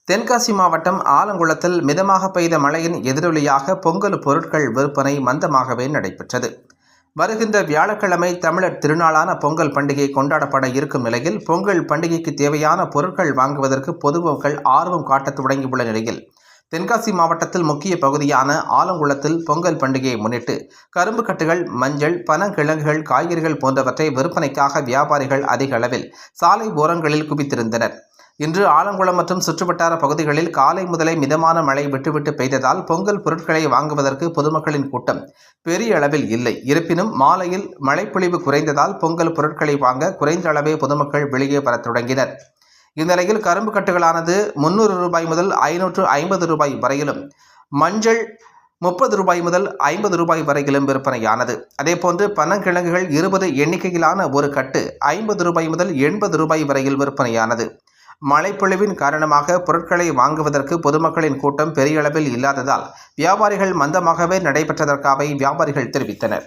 தென்காசி மாவட்டம் ஆலங்குளத்தில் மிதமாக பெய்த மழையின் எதிரொலியாக பொங்கல் பொருட்கள் விற்பனை மந்தமாகவே நடைபெற்றது. வருகின்ற வியாழக்கிழமை தமிழர் திருநாளான பொங்கல் பண்டிகை கொண்டாடப்பட இருக்கும் நிலையில் பொங்கல் பண்டிகைக்கு தேவையான பொருட்கள் வாங்குவதற்கு பொதுமக்கள் ஆர்வம் காட்டத் தொடங்கியுள்ள நிலையில் தென்காசி மாவட்டத்தில் முக்கிய பகுதியான ஆலங்குளத்தில் பொங்கல் பண்டிகையை முன்னிட்டு கரும்பு கட்டுகள், மஞ்சள், பனங்கிழங்குகள், காய்கறிகள் போன்றவற்றை விற்பனைக்காக வியாபாரிகள் அதிக அளவில் சாலை ஓரங்களில் குவித்திருந்தனர். இன்று ஆலங்குளம் மற்றும் சுற்றுவட்டார பகுதிகளில் காலை முதலே மிதமான மழை விட்டுவிட்டு பெய்ததால் பொங்கல் பொருட்களை வாங்குவதற்கு பொதுமக்களின் கூட்டம் பெரிய அளவில் இல்லை. இருப்பினும் மாலையில் மழைப்பொழிவு குறைந்ததால் பொங்கல் பொருட்களை வாங்க குறைந்த அளவே பொதுமக்கள் வெளியே வரத் தொடங்கினர். இந்நிலையில் கரும்பு கட்டுகளானது 300 ரூபாய் முதல் 550 ரூபாய் வரையிலும், மஞ்சள் 30 ரூபாய் முதல் 50 ரூபாய் வரையிலும் விற்பனையானது. அதேபோன்று பனங்கிழங்குகள் 20 எண்ணிக்கையிலான ஒரு கட்டு 50 ரூபாய் முதல் 80 ரூபாய் வரையில் விற்பனையானது. மழைப்பொழிவின் காரணமாக பொருட்களை வாங்குவதற்கு பொதுமக்களின் கூட்டம் பெரிய அளவில் இல்லாததால் வியாபாரிகள் மந்தமாகவே நடைபெற்றதற்காக வியாபாரிகள் தெரிவித்தனர்.